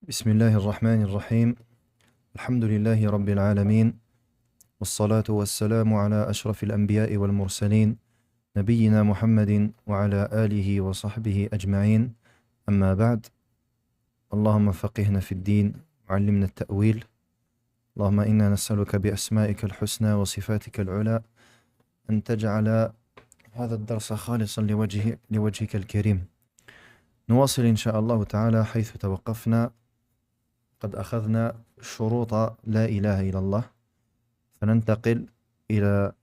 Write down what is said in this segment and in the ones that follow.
بسم الله الرحمن الرحيم. الحمد لله رب العالمين، والصلاة والسلام على أشرف الأنبياء والمرسلين نبينا محمد وعلى آله وصحبه أجمعين. أما بعد، اللهم فقهنا في الدين وعلمنا التأويل. اللهم إنا نسألك بأسمائك الحسنى وصفاتك العلى أن تجعل هذا الدرس خالصا لوجهك الكريم. نواصل إن شاء الله تعالى حيث توقفنا. قد أخذنا شروط لا إله إلا الله، فننتقل إلى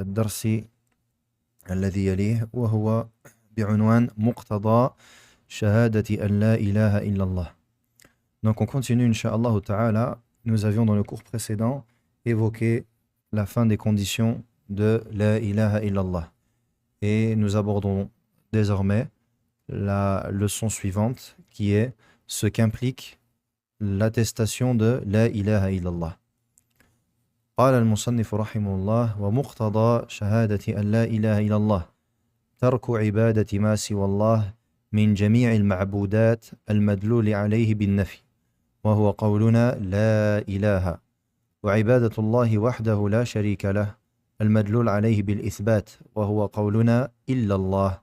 الدرس الذي يليه وهو بعنوان مقتضى شهادة أن لا إله إلا الله. Donc on continue Inch'Allah Ta'ala. Nous avions dans le cours précédent évoqué la fin des conditions de la ilaha illallah. Et nous abordons désormais la leçon suivante qui est ce qu'implique l'attestation de la ilaha illallah. قال المصنف رحمه الله: ومقتضى شهادة أن لا إله إلا الله ترك عبادة ما سوى الله من جميع المعبودات المدلول عليه بالنفي، وهو قولنا لا إله، وعبادة الله وحده لا شريك له المدلول عليه بالإثبات، وهو قولنا إلا الله.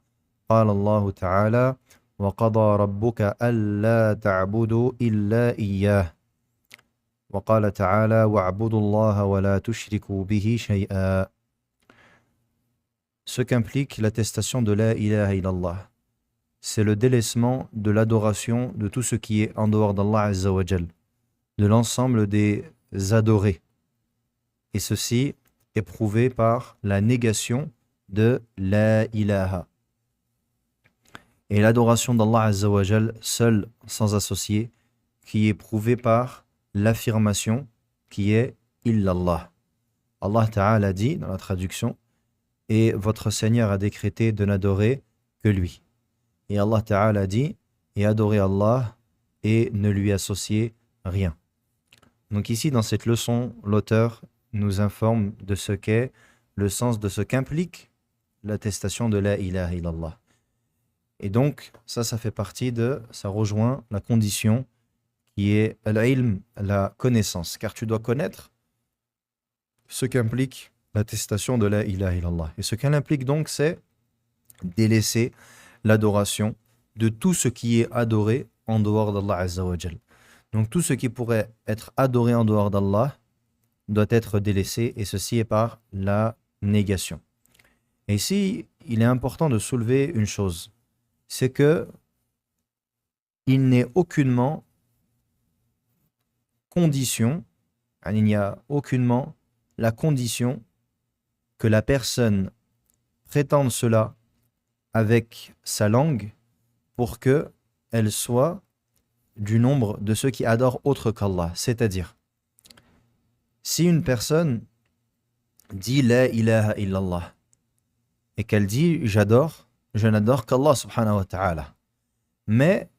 قال الله تعالى: وقضى ربك ألا تعبدوا إلا إياه، وقال تعالى: واعبدوا الله ولا تشركوا به شيئا. Ce qu'implique l'attestation de la ilaha illallah, c'est le délaissement de l'adoration de tout ce qui est en dehors d'Allah Azza wa Jal, de l'ensemble des adorés. Et ceci est prouvé par la négation de la ilaha. Et l'adoration d'Allah Azza wa Jal seul, sans associé, qui est prouvée par l'affirmation qui est illallah. Allah Ta'ala dit dans la traduction: et votre Seigneur a décrété de n'adorer que lui. Et Allah Ta'ala dit: et adorez Allah et ne lui associez rien. Donc ici, dans cette leçon, l'auteur nous informe de ce qu'est le sens de ce qu'implique l'attestation de la ilaha illallah. Et donc, ça fait partie ça rejoint la condition qui est al-ilm, la connaissance. Car tu dois connaître ce qu'implique l'attestation de la ilaha illallah. Et ce qu'elle implique donc, c'est délaisser l'adoration de tout ce qui est adoré en dehors d'Allah Azza wa Jal. Donc tout ce qui pourrait être adoré en dehors d'Allah doit être délaissé, et ceci est par la négation. Et ici, il est important de soulever une chose, c'est que il n'est aucunement condition, il n'y a aucunement la condition que la personne prétende cela avec sa langue pour qu'elle soit du nombre de ceux qui adorent autre qu'Allah. C'est-à-dire, si une personne dit la ilaha illallah et qu'elle dit je n'adore qu'Allah subhanahu wa ta'ala, mais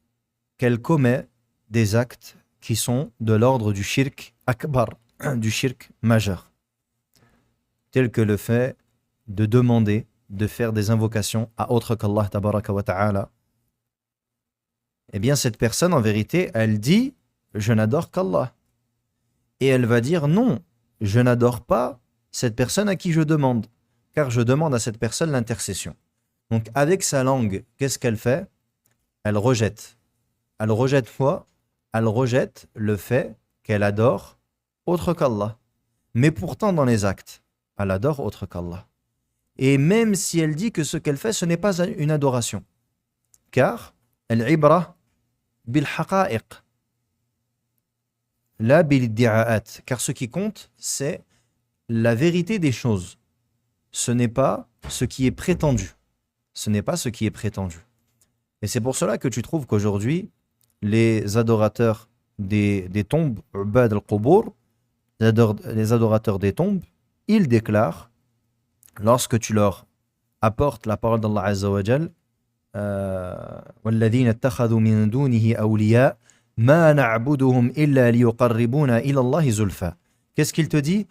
qu'elle commet des actes qui sont de l'ordre du shirk akbar, du shirk majeur, tel que le fait de demander, de faire des invocations à autre qu'Allah tabaraka wa ta'ala, eh bien cette personne en vérité, elle dit je n'adore qu'Allah, et elle va dire non, je n'adore pas cette personne à qui je demande, car je demande à cette personne l'intercession. Donc avec sa langue, qu'est-ce qu'elle fait? Elle rejette. Elle rejette quoi? Elle rejette le fait qu'elle adore autre qu'Allah. Mais pourtant dans les actes, elle adore autre qu'Allah. Et même si elle dit que ce qu'elle fait, ce n'est pas une adoration. Car al-ibra bil-haqa'iq, la bil-iddi'a'at. Car ce qui compte, c'est la vérité des choses. Ce n'est pas ce qui est prétendu. Ce n'est pas ce qui est prétendu. Et c'est pour cela que tu trouves qu'aujourd'hui, les adorateurs des tombes, ubad al-qubur, les adorateurs des tombes, ils déclarent, lorsque tu leur apportes la parole d'Allah Azza wa Jal, وَالَّذِينَ اتَّخَذُوا مِن دُونِهِ أَوْلِيَاءَ مَا نَعْبُدُهُمْ إِلَّا لِيُقَرِّبُونَا إِلَى اللَّهِ زُلْفَى. Qu'est-ce qu'il te dit?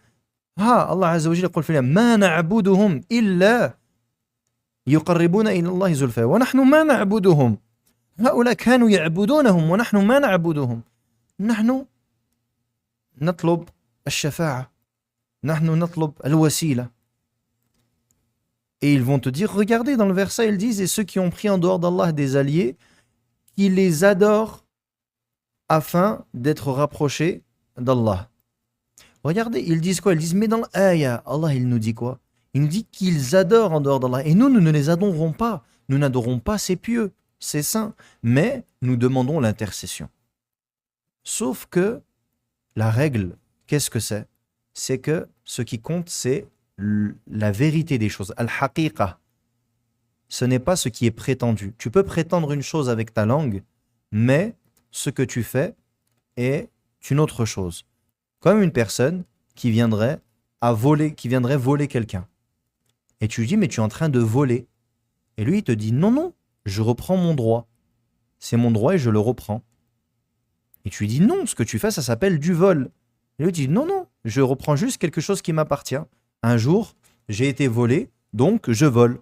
Allah Azza wa Jal يقول فيها ما نعبدهم إلا يقربون إلى الله زلفى ونحن ما نعبدهم هؤلاء كانوا يعبدونهم ونحن ما نعبدهم. نحن نطلب الشفاعة نحن نطلب الوسيلة. Et ils vont te dire, regardez dans le verset, ils disent, et ceux qui ont pris en dehors d'Allah des alliés, qui les adorent afin d'être rapprochés d'Allah. Regardez, ils disent quoi? Ils disent, mais dans l'ayah, Allah, il nous dit quoi? Il nous dit qu'ils adorent en dehors d'Allah. Et nous, nous ne les adorons pas. Nous n'adorons pas ces pieux, ces saints. Mais nous demandons l'intercession. Sauf que la règle, qu'est-ce que c'est? C'est que ce qui compte, c'est la vérité des choses. Al-haqiqa. Ce n'est pas ce qui est prétendu. Tu peux prétendre une chose avec ta langue, mais ce que tu fais est une autre chose. Comme une personne qui viendrait voler quelqu'un. Et tu lui dis, mais tu es en train de voler. Et lui, il te dit, non, non, je reprends mon droit. C'est mon droit et je le reprends. Et tu lui dis, non, ce que tu fais, ça s'appelle du vol. Et lui dit, non, non, je reprends juste quelque chose qui m'appartient. Un jour, j'ai été volé, donc je vole.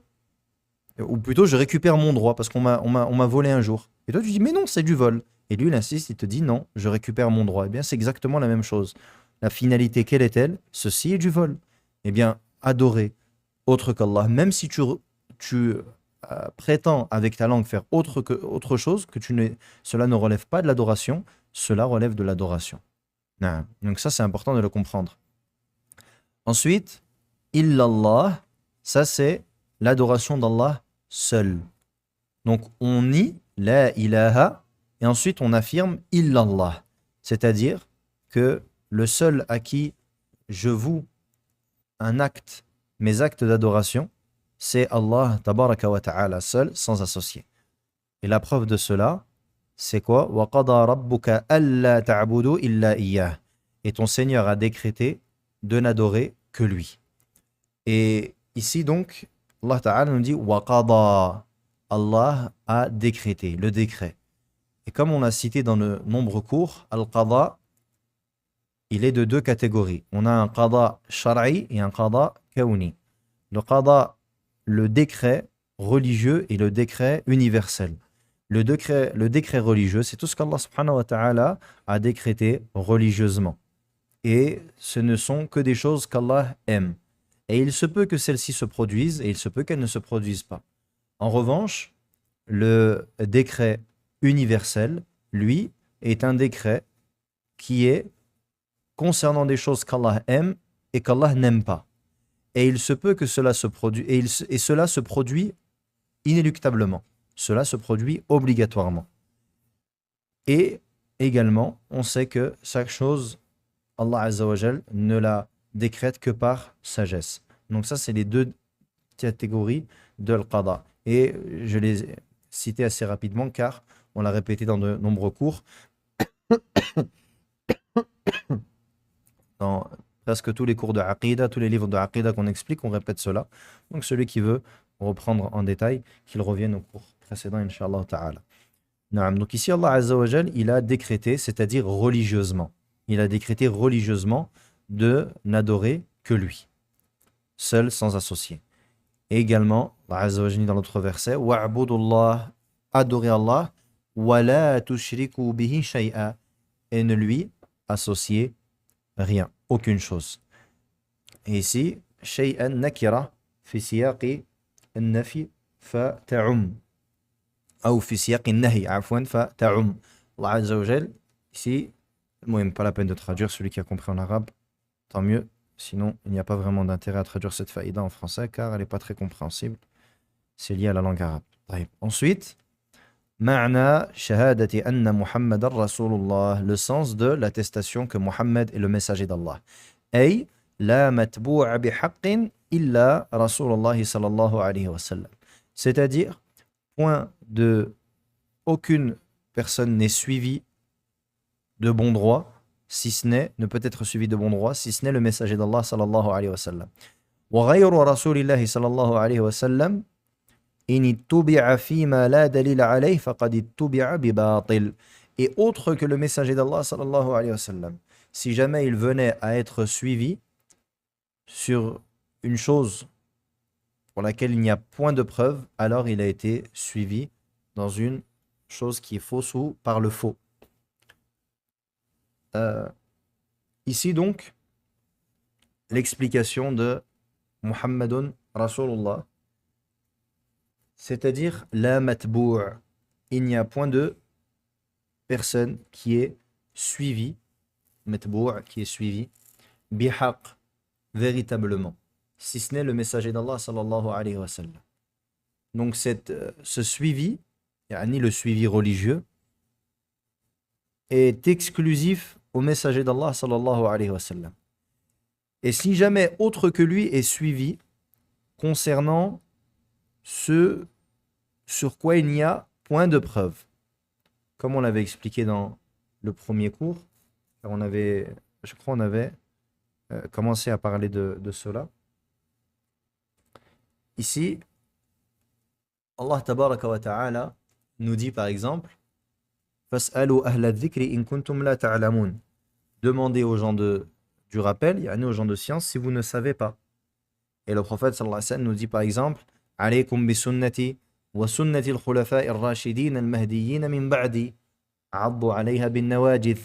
Ou plutôt, je récupère mon droit parce qu'on m'a volé un jour. Et toi, tu dis, mais non, c'est du vol. Et lui, il insiste, il te dit, non, je récupère mon droit. Eh bien, c'est exactement la même chose. La finalité, quelle est-elle? Ceci est du vol. Eh bien, adorer autre qu'Allah, même si tu prétends avec ta langue faire autre chose, cela ne relève pas de l'adoration, cela relève de l'adoration. Donc ça, c'est important de le comprendre. Ensuite, illallah, ça c'est l'adoration d'Allah seul. Donc on nie la ilaha et ensuite on affirme illallah, c'est-à-dire que le seul à qui je voue mes actes d'adoration, c'est Allah tabaraka wa ta'ala seul, sans associé. Et la preuve de cela, c'est quoi? Wa qada rabbuka alla ta'budu illa iyyah. Et ton Seigneur a décrété de n'adorer que lui. Et ici donc, Allah Ta'ala nous dit wa qada. Allah a décrété, le décret. Et comme on l'a cité dans de nombreux cours, al-qada, il est de deux catégories. On a un qada shar'i et un qada kawni. Le qada, le décret religieux et le décret universel. Le décret religieux, c'est tout ce qu'Allah subhanahu wa ta'ala a décrété religieusement. Et ce ne sont que des choses qu'Allah aime. Et il se peut que celles-ci se produisent et il se peut qu'elles ne se produisent pas. En revanche, le décret universel, lui, est un décret qui est concernant des choses qu'Allah aime et qu'Allah n'aime pas. Et il se peut que cela se produise, et cela se produit inéluctablement. Cela se produit obligatoirement. Et également, on sait que chaque chose, Allah Azza wa Jal ne la décrète que par sagesse. Donc ça, c'est les deux catégories de l'qada. Et je les ai citées assez rapidement car on l'a répété dans de nombreux cours. Dans presque tous les cours de Aqida, tous les livres de Aqida qu'on explique, on répète cela. Donc celui qui veut reprendre en détail, qu'il revienne au cours précédent, Inch'Allah Ta'ala. Donc ici, Allah Azza wa Jal, il a décrété, c'est-à-dire religieusement. Il a décrété religieusement de n'adorer que lui, seul, sans associé. Et également, Allah Azza wa Jal dans l'autre verset, wa'budullah, adorez Allah, wa la tushriku bihi shay'a, et ne lui associez rien, aucune chose. Et ici, shay'an nakira fi siyaqi an-nafi fa ta'um. Ou fi siyaqi an-nahi, afwan fa ta'um. Allah Azza wa Jal, ici, moi, pas la peine de traduire, celui qui a compris en arabe, tant mieux. Sinon, il n'y a pas vraiment d'intérêt à traduire cette faïda en français car elle n'est pas très compréhensible. C'est lié à la langue arabe. Ensuite, ma'na shahadati anna Muhammadan Rasulullah, le sens de l'attestation que Muhammad est le messager d'Allah. Ay, la matbu'a bihaqqin illa Rasulullah sallallahu alayhi wa sallam. C'est-à-dire, aucune personne n'est suivie de bon droit, ne peut être suivi de bon droit, si ce n'est le messager d'Allah sallallahu alayhi wa sallam. Wa ghayru rasulillahi sallallahu alayhi wa sallam in ittubi'a fima la dalila alayhi faqad ittubi'a bi batil. Et autre que le messager d'Allah sallallahu alayhi wa sallam, si jamais il venait à être suivi sur une chose pour laquelle il n'y a point de preuve, alors il a été suivi dans une chose qui est fausse ou par le faux. Euh, Ici donc, l'explication de Muhammadun Rasulullah, c'est-à-dire la matbou'. Il n'y a point de personne qui est suivie, matbou' qui est suivie, bihaq, véritablement, si ce n'est le messager d'Allah sallallahu alayhi wa sallam. Donc ce suivi, yani le suivi religieux, est exclusif au messager d'Allah sallallahu alayhi wa sallam. Et si jamais autre que lui est suivi concernant ce sur quoi il n'y a point de preuve, comme on l'avait expliqué dans le premier cours, je crois on avait commencé à parler de cela. Ici, Allah tabaraka wa ta'ala nous dit par exemple, Fas'alu ahla dhikri in kuntum la ta'lamun. Demandez aux gens du rappel, yani aux gens de science, si vous ne savez pas. Et le prophète sallallahu alayhi wa sallam nous dit par exemple, Alaykum bi sunnati wa sunnati al-khulafa'i ar-rashidin al-mahdiyyin min ba'di, addu alayha bin nawajid.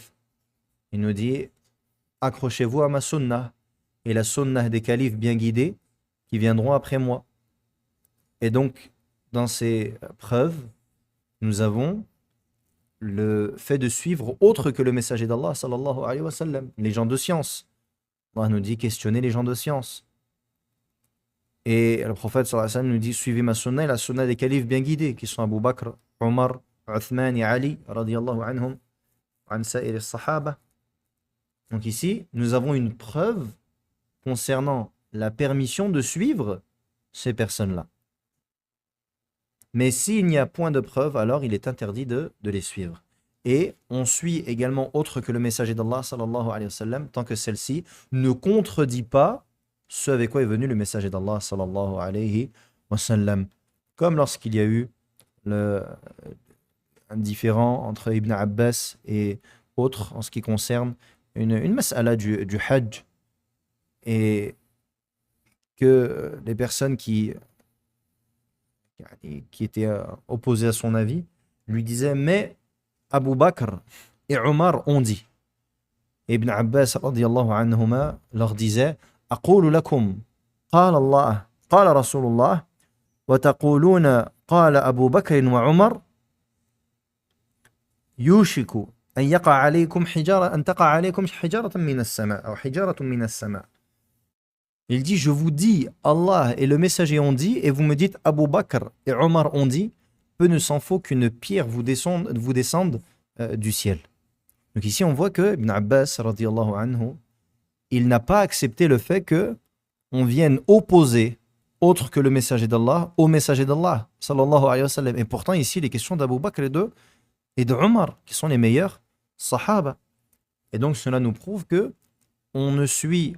Il nous dit, accrochez-vous à ma sunnah et la sunnah des califes bien guidés qui viendront après moi. Et donc, dans ces preuves, nous avons le fait de suivre autre que le messager d'Allah sallallahu alayhi wa sallam, les gens de science. Allah nous dit questionnez les gens de science. Et le prophète sallallahu alayhi wa sallam nous dit suivez ma sunna et la sunna des califes bien guidés qui sont Abu Bakr, Omar, Uthman et Ali radiyallahu anhum, an sa'ir as-sahaba. Donc ici, nous avons une preuve concernant la permission de suivre ces personnes-là. Mais s'il n'y a point de preuve, alors il est interdit de les suivre. Et on suit également autre que le messager d'Allah sallallahu alayhi wa sallam, tant que celle-ci ne contredit pas ce avec quoi est venu le messager d'Allah sallallahu alayhi wa sallam. Comme lorsqu'il y a eu un différend entre Ibn Abbas et autres en ce qui concerne une mas'ala du hajj, et que les personnes qui étaient opposées à son avis lui disaient mais Abu Bakr et Omar ont dit. Et Ibn Abbas radiyallahu anhuma leur disait Aqulu lakum qala Allah qala Rasulullah wa taquluna qala Abu Bakr wa Omar yushiku an yaqa alaykum hijara an taqa alaykum hijaratan min as-sama' ou hijaratun min as-sama'. Il dit, je vous dis, Allah et le messager ont dit, et vous me dites, Abu Bakr et Omar ont dit, peu ne s'en faut qu'une pierre vous descende du ciel. Donc ici, on voit que Ibn Abbas, radiyallahu anhu, il n'a pas accepté le fait que on vienne opposer autre que le messager d'Allah au messager d'Allah, sallallahu alayhi wa sallam. Et pourtant, ici, les questions d'Abu Bakr et de Omar, qui sont les meilleurs sahaba. Et donc, cela nous prouve que on ne suit,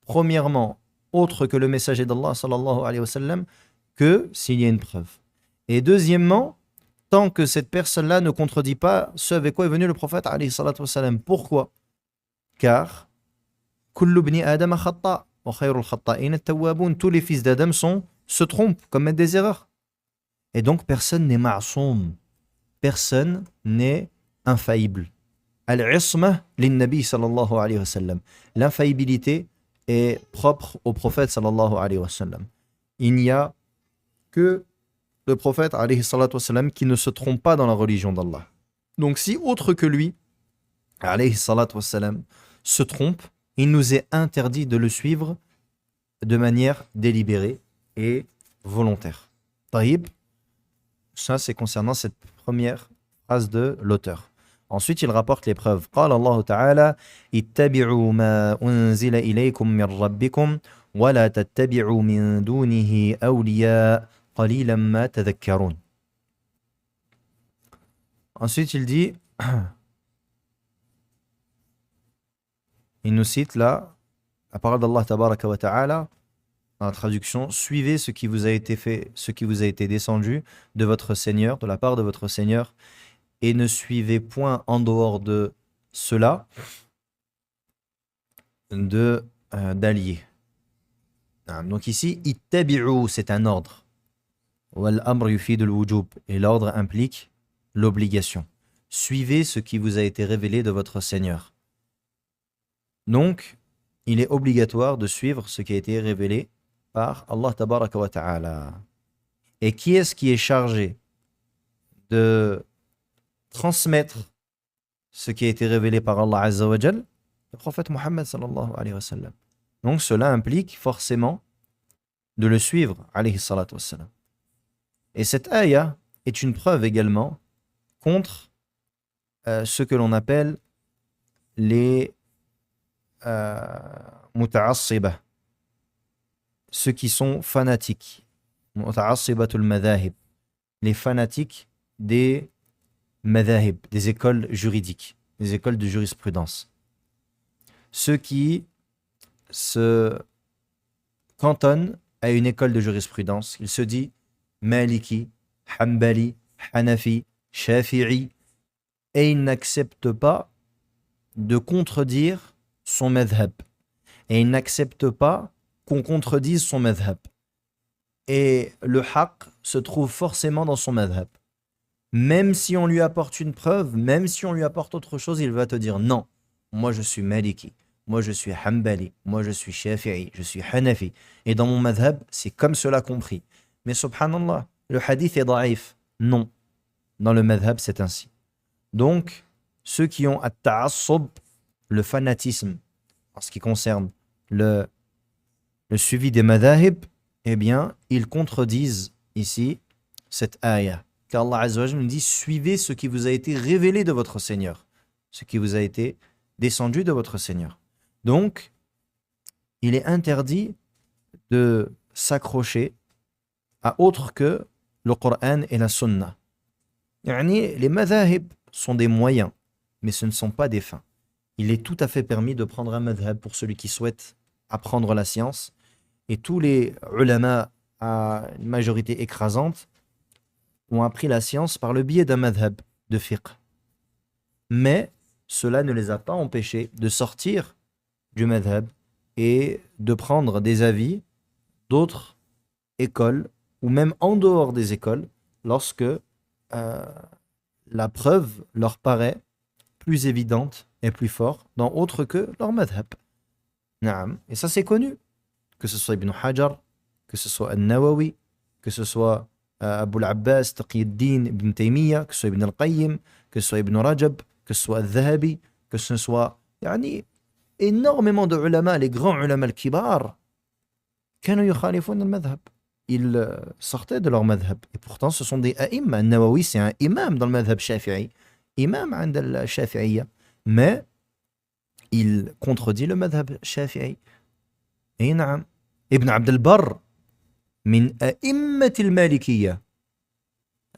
premièrement, autre que le messager d'Allah sallallahu alayhi wa sallam que s'il y a une preuve. Et deuxièmement, tant que cette personne-là ne contredit pas ce avec quoi est venu le prophète alayhi salatu wa sallam. Pourquoi? Car kullu ibni Adam khata wa khayrul khata'in at-tawwabun. Tous les fils d'Adam se trompent, commettent des erreurs. Et donc personne n'est ma'soum. Personne n'est infaillible. Al-isma lin-nabi sallallahu alayhi wa sallam. L'infaillibilité est propre au prophète sallallahu alayhi wa sallam. Il n'y a que le prophète alayhi salatu wa sallam qui ne se trompe pas dans la religion d'Allah. Donc si autre que lui, alayhi salatu wa sallam, se trompe, il nous est interdit de le suivre de manière délibérée et volontaire. Taïb, ça c'est concernant cette première phrase de l'auteur. Ensuite, il rapporte les preuves. قال الله تعالى اتبعوا ما أنزل إليكم من ربكم ولا تتبعوا من دونه أولياء قليلا ما تذكرون. Ensuite, il dit, il nous cite là la parole d'Allah tabaraka wa ta'ala dans la traduction, suivez ce qui vous a été fait, ce qui vous a été descendu de votre Seigneur, de la part de votre Seigneur, et ne suivez point en dehors de cela d'alliés. Donc ici, ittabi'u, c'est un ordre. Wal amr yufid al-wujub, et l'ordre implique l'obligation. Suivez ce qui vous a été révélé de votre Seigneur. Donc, il est obligatoire de suivre ce qui a été révélé par Allah tabaraka wa ta'ala. Et qui est-ce qui est chargé de transmettre ce qui a été révélé par Allah Azza wa Jal? Le prophète Mohammed sallallahu alayhi wa sallam. Donc cela implique forcément de le suivre, alayhi salatu wa sallam. Et cette ayah est une preuve également contre ce que l'on appelle les muta'assibah, ceux qui sont fanatiques, muta'assibatul madhahib, les fanatiques des madhahib, des écoles juridiques, des écoles de jurisprudence. Ceux qui se cantonnent à une école de jurisprudence, il se dit Maliki, Hanbali, Hanafi, Shafi'i, et il n'accepte pas de contredire son madhab. Et il n'accepte pas qu'on contredise son madhab. Et le haqq se trouve forcément dans son madhab. Même si on lui apporte une preuve, même si on lui apporte autre chose, il va te dire non, moi je suis Maliki, moi je suis Hanbali, moi je suis Shafi'i, je suis Hanafi. Et dans mon madhab, c'est comme cela compris. Mais subhanallah, le hadith est da'if. Non, dans le madhab c'est ainsi. Donc, ceux qui ont at-ta'assub, le fanatisme, en ce qui concerne le suivi des madhahib, eh bien, ils contredisent ici cette ayah. Car Allah Azza wa Jalla nous dit, suivez ce qui vous a été révélé de votre Seigneur, ce qui vous a été descendu de votre Seigneur. Donc, il est interdit de s'accrocher à autre que le Coran et la Sunna. Les madhahib sont des moyens, mais ce ne sont pas des fins. Il est tout à fait permis de prendre un madhab pour celui qui souhaite apprendre la science. Et tous les ulama, à une majorité écrasante, ont appris la science par le biais d'un madhab de fiqh. Mais cela ne les a pas empêchés de sortir du madhab et de prendre des avis d'autres écoles ou même en dehors des écoles lorsque la preuve leur paraît plus évidente et plus forte dans autre que leur madhab. Naam. Et ça c'est connu, que ce soit Ibn Hajar, que ce soit Al-Nawawi, que ce soit Abu al-Abbas, Taqiyuddin, Ibn Taymiyyah, que ce soit Ibn al-Qayyim, que ce soit Ibn Rajab, que ce soit Al-Dhahabi, que ce soit énormément de ulama, les grands ulama al-kibar, كانوا يخالفون المذهب. Ils sortaient de leur madhab. Et pourtant, ce sont des a'imma. Al-Nawawi, c'est un imam dans le madhab shafi'i. Imam عند al-shafi'iyya. Mais il contredit le madhab shafi'i. Et نعم. Ibn Abd al-Barr, min a'immat al-malikiyya.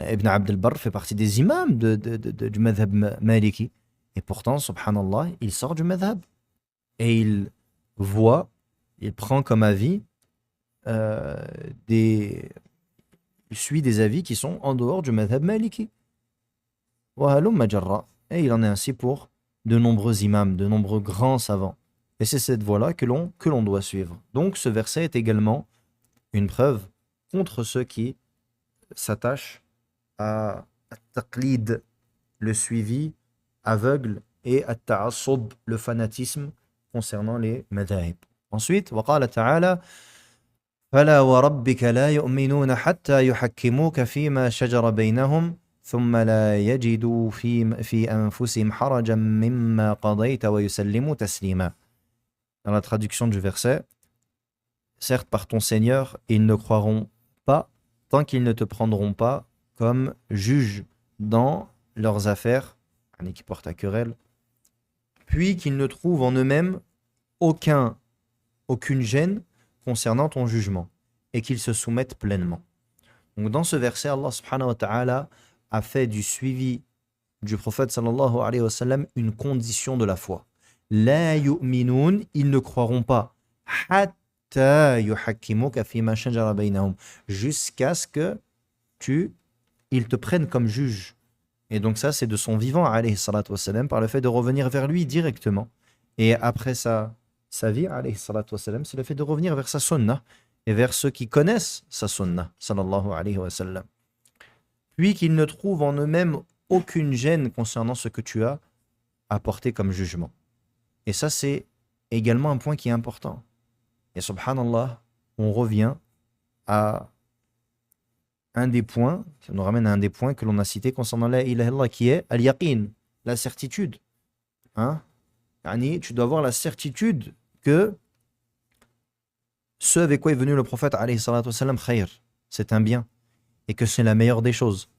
Ibn Abd al-Barr fait partie des imams du madhab maliki. Et pourtant, subhanallah, il sort du madhab. Et il voit, il prend comme avis il suit des avis qui sont en dehors du madhab maliki. Et il en est ainsi pour de nombreux imams, de nombreux grands savants. Et c'est cette voie-là que l'on doit suivre. Donc ce verset est également une preuve contre ceux qui s'attachent à taqlid, le suivi aveugle, et à ta'assub, le fanatisme concernant les madhahib. Ensuite, وقال تعالى فلا وربك لا يؤمنون حتى يحكموك فيما شجر بينهم ثم لا يجدوا في أنفسهم حرجا مما قضيت ويسلموا تسليما. Dans la traduction du verset, certes par ton Seigneur, ils ne croiront pas tant qu'ils ne te prendront pas comme juge dans leurs affaires, qui portent à querelle, puis qu'ils ne trouvent en eux-mêmes aucune gêne concernant ton jugement, et qu'ils se soumettent pleinement. Donc dans ce verset, Allah subhanahu wa ta'ala a fait du suivi du prophète sallallahu alayhi wa sallam une condition de la foi. La yu'minun, ils ne croiront pas. Hatta yuhakkimuka fima shajara baynahum, jusqu'à ce que ils te prennent comme juge. Et donc ça, c'est de son vivant, alayhi salatu wa sallam, par le fait de revenir vers lui directement. Et après sa vie, alayhi salatu wa sallam, c'est le fait de revenir vers sa sunnah et vers ceux qui connaissent sa sunnah, sallallahu alayhi wa sallam. Puis qu'ils ne trouvent en eux-mêmes aucune gêne concernant ce que tu as apporté comme jugement. Et ça, c'est est également un point qui est important. Et subhanallah, on revient à un des points, ça nous ramène à un des points que l'on a cité concernant la ilaha illallah, qui est al-yaqin, la certitude. Hein? Tu dois avoir la certitude que ce avec quoi est venu le prophète, alayhi salatu wassalam, khayr, c'est un bien, et que c'est la meilleure des choses,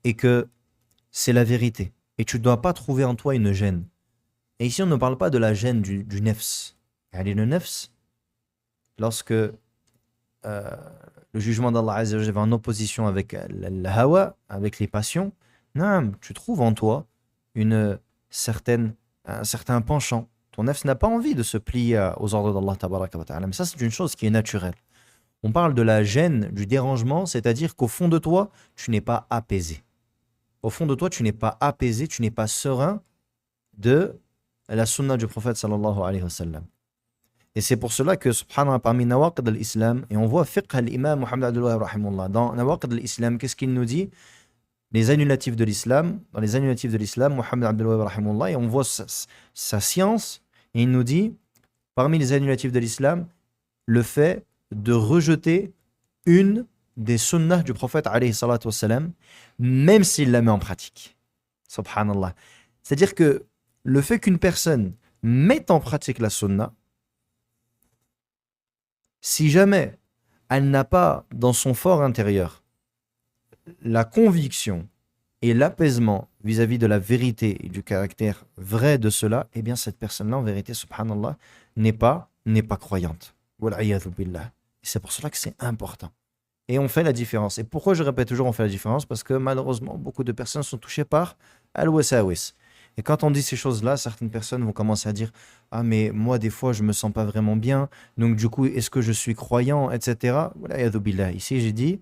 et que c'est la vérité. Et tu ne dois pas trouver en toi une gêne. Et ici, on ne parle pas de la gêne du nefs. Le nefs, lorsque le jugement d'Allah Azza wa Jalla va en opposition avec le hawa, avec les passions, non, tu trouves en toi un certain penchant. Ton nefs n'a pas envie de se plier aux ordres d'Allah tabaraka wa ta'ala. Mais ça, c'est une chose qui est naturelle. On parle de la gêne, du dérangement, c'est-à-dire qu'au fond de toi, tu n'es pas apaisé. Au fond de toi, tu n'es pas apaisé, tu n'es pas serein de la sunna du prophète sallallahu alayhi wa sallam. Et c'est pour cela que, subhanallah, parmi Nawaqid al-Islam, et on voit fiqh al-Imam Muhammad Abdul Wahhab rahimahullah, dans Nawaqid al-Islam, qu'est-ce qu'il nous dit? Les annulatifs de l'islam, dans les annulatifs de l'islam, Muhammad Abdul Wahhab rahimahullah, et on voit sa science, et il nous dit, parmi les annulatifs de l'islam, le fait de rejeter une des sunnahs du prophète alayhi salatu wassalam, même s'il la met en pratique. Subhanallah. C'est-à-dire que le fait qu'une personne mette en pratique la sunnah, si jamais elle n'a pas dans son fort intérieur la conviction et l'apaisement vis-à-vis de la vérité et du caractère vrai de cela, eh bien cette personne-là, en vérité, subhanallah, n'est pas croyante. Wal'iyadhu billah. Et c'est pour cela que c'est important. Et on fait la différence. Et pourquoi je répète toujours on fait la différence? Parce que malheureusement, beaucoup de personnes sont touchées par al-wasawis. Et quand on dit ces choses-là, certaines personnes vont commencer à dire « Ah, mais moi, des fois, je me sens pas vraiment bien. Donc, du coup, est-ce que je suis croyant, etc. » Wal'iyadhu billah. Ici, j'ai dit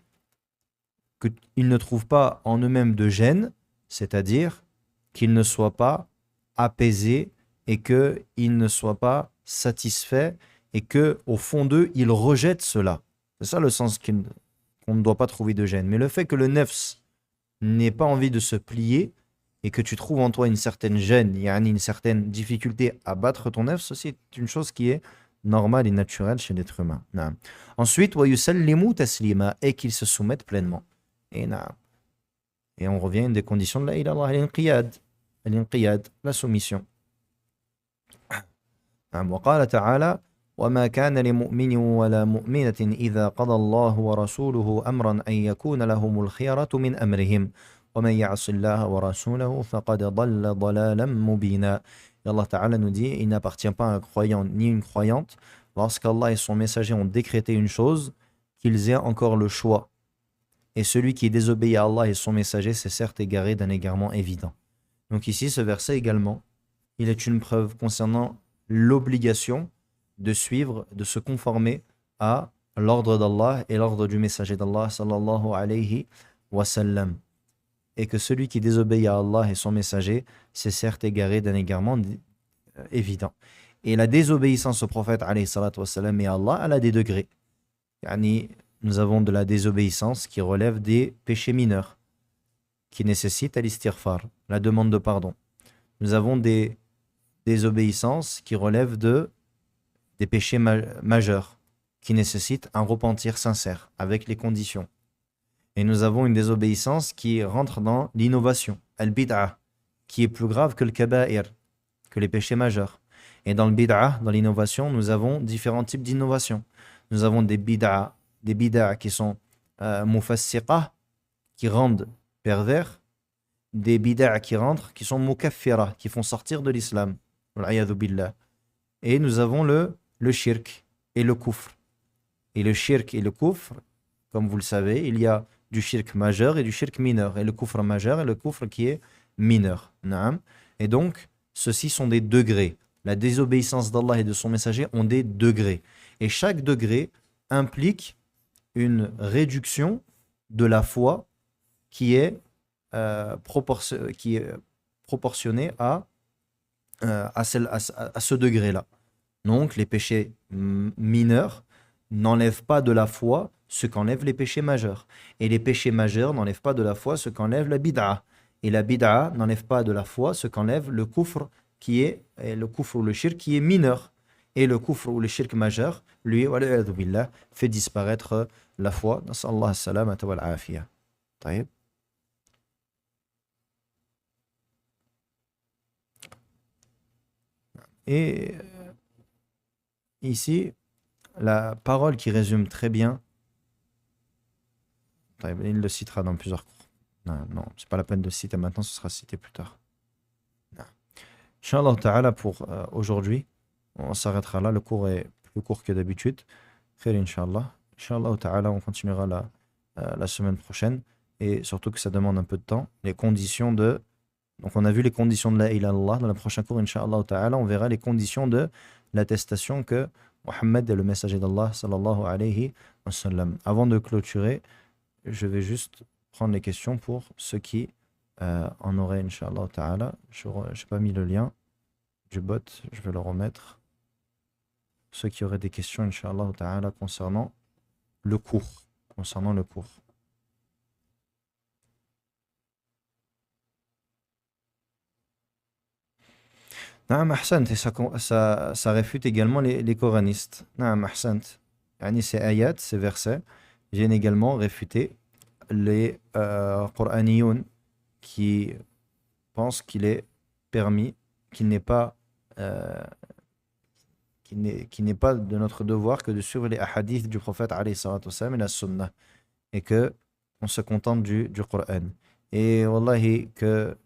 qu'ils ne trouvent pas en eux-mêmes de gêne, c'est-à-dire qu'ils ne soient pas apaisés et qu'ils ne soient pas satisfaits et qu'au fond d'eux, ils rejettent cela. C'est ça le sens qu'on ne doit pas trouver de gêne. Mais le fait que le nefs n'ait pas envie de se plier et que tu trouves en toi une certaine gêne, une certaine difficulté à battre ton nefs, c'est une chose qui est normale et naturelle chez l'être humain. Ensuite, wa yusallimu taslima, et qu'ils se soumettent pleinement. Et on revient à une des conditions de la ilaha al-inqiyad, la soumission. وقال تعالى وما كان لمؤمن ولا مؤمنة إذا قضى الله ورسوله أمرا أن يكون لهم الخيرة من أمرهم ومن يعص الله ورسوله فقد ضل ضلالا مبينا. Et Allah Ta'ala nous dit, il n'appartient pas à un croyant ni une croyante, lorsqu'Allah et son messager ont décrété une chose, qu'ils aient encore le choix. Et celui qui désobéit à Allah et son messager s'est certes égaré d'un égarement évident. Donc ici, ce verset également, il est une preuve concernant l'obligation de suivre, de se conformer à l'ordre d'Allah et l'ordre du messager d'Allah sallallahu alayhi wa sallam. Et que celui qui désobéit à Allah et son messager s'est certes égaré d'un égarement évident. Et la désobéissance au prophète alayhi salatu wa sallam et à Allah, elle a des degrés. Nous avons de la désobéissance qui relève des péchés mineurs, qui nécessitent al-istighfar, la demande de pardon. Nous avons des désobéissances qui relèvent des péchés majeurs, qui nécessitent un repentir sincère, avec les conditions. Et nous avons une désobéissance qui rentre dans l'innovation, al-bid'ah, qui est plus grave que le kaba'ir, que les péchés majeurs. Et dans le bid'ah, dans l'innovation, nous avons différents types d'innovation. Nous avons des bid'ah qui sont mufassiqah, qui rendent pervers, des bid'ah qui sont mukaffirah, qui font sortir de l'islam. Et nous avons le shirk et le kufr. Et le shirk et le kufr, comme vous le savez, il y a du shirk majeur et du shirk mineur. Et le kufr majeur et le kufr qui est mineur. Et donc, ceux-ci sont des degrés. La désobéissance d'Allah et de son messager ont des degrés. Et chaque degré implique une réduction de la foi qui est proportionnée à ce degré-là. Donc, les péchés mineurs n'enlèvent pas de la foi ce qu'enlèvent les péchés majeurs. Et les péchés majeurs n'enlèvent pas de la foi ce qu'enlève la bid'a. Et la bid'a n'enlève pas de la foi ce qu'enlève le kufr qui est le kufr ou le shirk qui est mineur. Et le kufr ou le shirk majeur, lui, wal'iyadhu billah, fait disparaître la foi. Nas'Allah as-salamata wal afiya. Taïb. Et ici, la parole qui résume très bien, il le citera dans plusieurs cours. Non, non, c'est pas la peine de le citer maintenant, ce sera cité plus tard. Inch'Allah ta'ala pour aujourd'hui, on s'arrêtera là. Le cours est plus court que d'habitude. Khair, Inch'Allah. Inch'Allah ta'ala, on continuera la semaine prochaine. Et surtout que ça demande un peu de temps. Les conditions de. Donc, on a vu les conditions de la ilaha illallah. Dans le prochain cours, Inch'Allah ta'ala, on verra les conditions de l'attestation que Mohammed est le messager d'Allah, sallallahu alayhi wa sallam. Avant de clôturer, je vais juste prendre les questions pour ceux qui en auraient, Inch'Allah ta'ala. Je n'ai pas mis le lien du bot, je vais le remettre. Ceux qui auraient des questions, Inch'Allah ta'ala, concernant le cours. Naam ahsant, et ça réfute également les coranistes. Naam ahsant. Yani ces ayats, ces versets, viennent également réfuter les Qur'aniyoun qui pensent qu'il est permis, qu'il n'est pas, euh, qu'il n'est pas de notre devoir que de suivre les hadiths du prophète alayhi salatu wassalam et la sunna, et que on se contente du Qur'an. Et wallahi que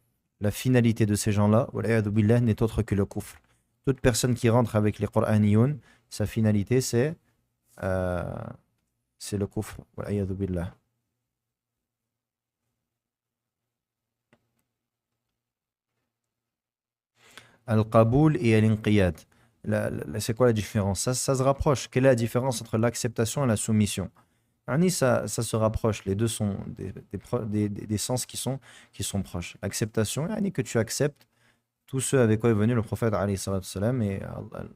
la finalité de ces gens-là, wal'iyadhu billah, n'est autre que le kufr. Toute personne qui rentre avec les Qur'aniyoun, sa finalité euh, c'est le kufr. Wal'iyadhu billah. Al-Qaboul et Al-Inqiyad. C'est quoi la différence? Ça se rapproche. Quelle est la différence entre l'acceptation et la soumission? Ani, ça se rapproche. Les deux sont des sens qui sont proches. L'acceptation, yani que tu acceptes tout ce avec quoi est venu le prophète alayhi salatu wassalam, et le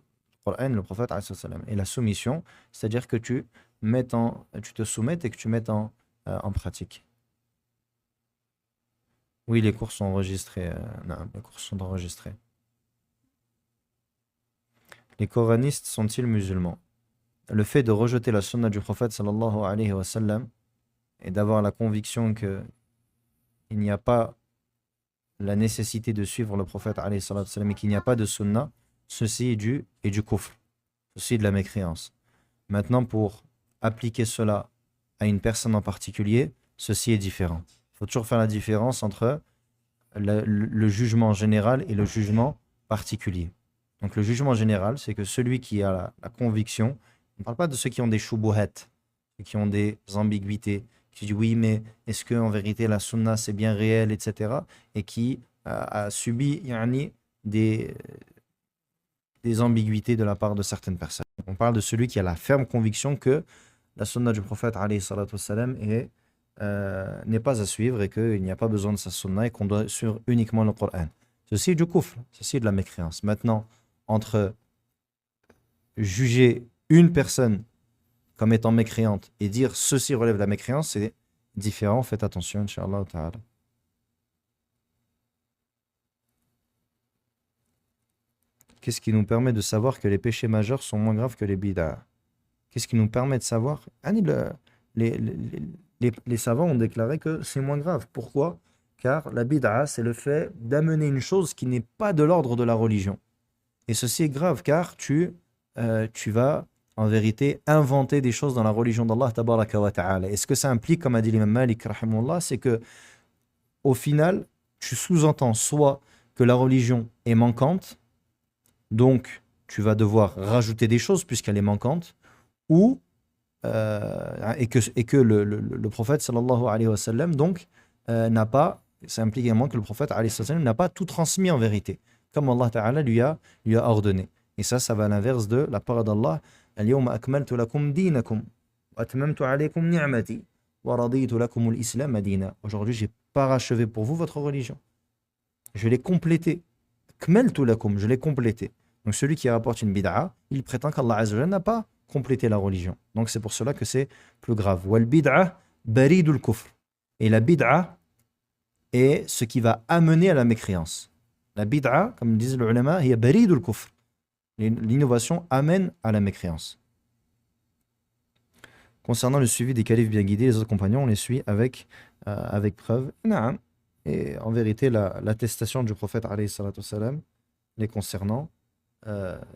Coran, le prophète alayhi salatu wassalam. Et la soumission, c'est-à-dire que tu te soumettes et que tu mettes en pratique. Oui, les cours sont enregistrés. Non, les cours sont enregistrés. Les coranistes sont-ils musulmans? Le fait de rejeter la sunna du prophète sallallahu alayhi wa sallam et d'avoir la conviction qu'il n'y a pas la nécessité de suivre le prophète alayhi salatu wassalam et qu'il n'y a pas de sunna, ceci est du kufr, ceci est de la mécréance. Maintenant, pour appliquer cela à une personne en particulier, ceci est différent. Il faut toujours faire la différence entre le jugement général et le jugement particulier. Donc le jugement général, c'est que celui qui a la conviction, on ne parle pas de ceux qui ont des shubuhat, ceux qui ont des ambiguïtés, qui disent oui, mais est-ce qu'en vérité la sunna c'est bien réel, etc. Et qui a subi yani, des ambiguïtés de la part de certaines personnes. On parle de celui qui a la ferme conviction que la sunna du prophète alayhi salatu wassalam n'est pas à suivre et qu'il n'y a pas besoin de sa sunna et qu'on doit suivre uniquement le Coran. Ceci est du kufr, ceci est de la mécréance. Maintenant, entre juger une personne comme étant mécréante et dire ceci relève de la mécréance, c'est différent. Faites attention, Inch'Allah ta'ala. Qu'est-ce qui nous permet de savoir que les péchés majeurs sont moins graves que les bid'ah? Qu'est-ce qui nous permet de savoir? Les savants ont déclaré que c'est moins grave. Pourquoi? Car la bid'a, c'est le fait d'amener une chose qui n'est pas de l'ordre de la religion. Et ceci est grave car tu vas en vérité inventer des choses dans la religion d'Allah tabaraka wa ta'ala. Et ce que ça implique, comme a dit l'imam Malik rahimahullah, c'est que au final, tu sous-entends soit que la religion est manquante, donc tu vas devoir rajouter des choses puisqu'elle est manquante, ou et que le prophète sallallahu alayhi wa sallam donc n'a pas, ça implique également que le prophète alayhi wa sallam n'a pas tout transmis en vérité, comme Allah ta'ala lui a ordonné. Et ça va à l'inverse de la parole d'Allah: Al-yawma akmaltu lakum dinakum wa atmamtu alaykum ni'mati wa raditu lakum al-islam dina. Aujourd'hui, j'ai parachevé pour vous votre religion. Je l'ai complétée. Akmaltu lakum, je l'ai complétée. Donc celui qui rapporte une bid'a, il prétend qu'Allah azza wa jalla n'a pas complété la religion. Donc c'est pour cela que c'est plus grave. Wal bid'a baridul kufr. Et la bid'a est ce qui va amener à la mécréance. La bid'a, comme disent les ulama, hiya baridul kufr. L'innovation amène à la mécréance. Concernant le suivi des califes bien guidés, les autres compagnons, on les suit avec preuve. Naam. Et en vérité, l'attestation du prophète alayhi salatu wassalam, les concernant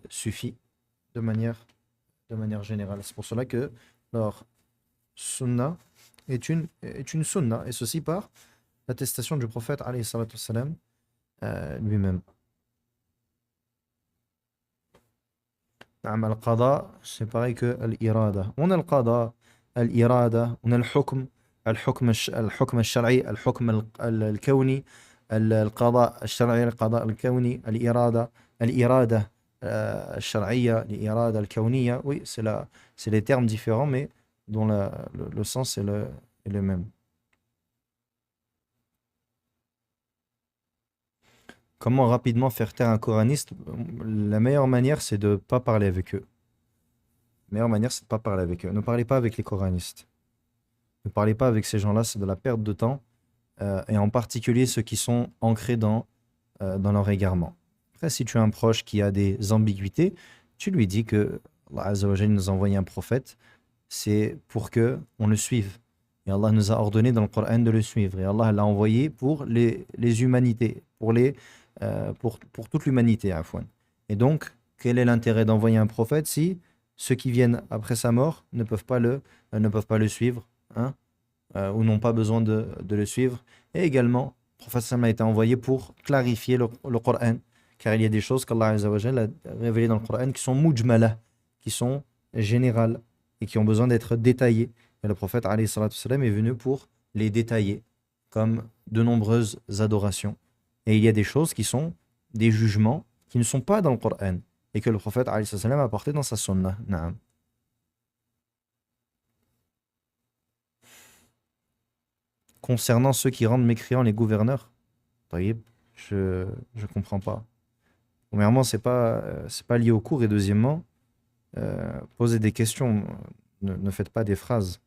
suffit de manière, de manière générale. C'est pour cela que leur sunna est une sunna, et ceci par l'attestation du prophète alayhi salatu wassalam, lui-même. Al-qada, c'est pareil que l'irada. On a le qada, l'irada, on a le hukm, الحكم الشرعي الحكم الكوني القضاء الشرعي القضاء الكوني الإرادة الشرعية الإرادة الكونية. Oui, c'est les termes différents, mais dont le sens est le même. Comment rapidement faire taire un coraniste? La meilleure manière, c'est de ne pas parler avec eux. La meilleure manière, c'est de ne pas parler avec eux. Ne parlez pas avec les coranistes. Ne parlez pas avec ces gens-là, c'est de la perte de temps. Et en particulier ceux qui sont ancrés dans leur égarement. Après, si tu as un proche qui a des ambiguïtés, tu lui dis que Allah Azza wa Jalla nous a envoyé un prophète, c'est pour que on le suive. Et Allah nous a ordonné dans le Coran de le suivre. Et Allah l'a envoyé pour les humanités, pour toute l'humanité, afwan. Et donc, quel est l'intérêt d'envoyer un prophète si ceux qui viennent après sa mort ne peuvent pas le suivre, hein, ou n'ont pas besoin de le suivre? Et également, le prophète sallam a été envoyé pour clarifier le Coran, car il y a des choses qu'Allah Azza wa Jalla a révélées dans le Coran qui sont mujmala, qui sont générales et qui ont besoin d'être détaillées. Et le prophète alayhi salatu wassalam est venu pour les détailler, comme de nombreuses adorations. Et il y a des choses qui sont des jugements qui ne sont pas dans le Coran et que le prophète alayhi salatu wassalam a apporté dans sa sunnah. Naam. Concernant ceux qui rendent mécréants les gouverneurs, taïb, je ne comprends pas. Premièrement, c'est pas lié au cours, et deuxièmement, posez des questions, ne faites pas des phrases.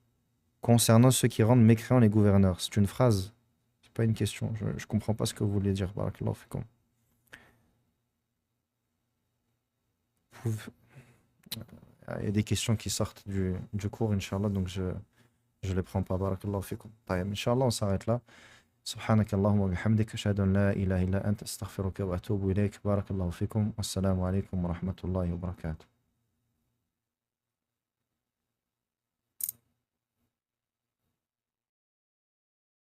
Concernant ceux qui rendent mécréants les gouverneurs, c'est une phrase, c'est pas une question. Je ne comprends pas ce que vous voulez dire. Barakallahu fikum. Pouvez- Il y a des questions qui sortent du cours, Inch'Allah, donc je ne les prends pas. Barakallahu fikum. Taïb, Inch'Allah, on s'arrête là. سبحانك اللهم وبحمدك أشهد أن لا إله إلا أنت أستغفرك وأتوب إليك بارك الله فيكم والسلام عليكم ورحمة الله وبركاته.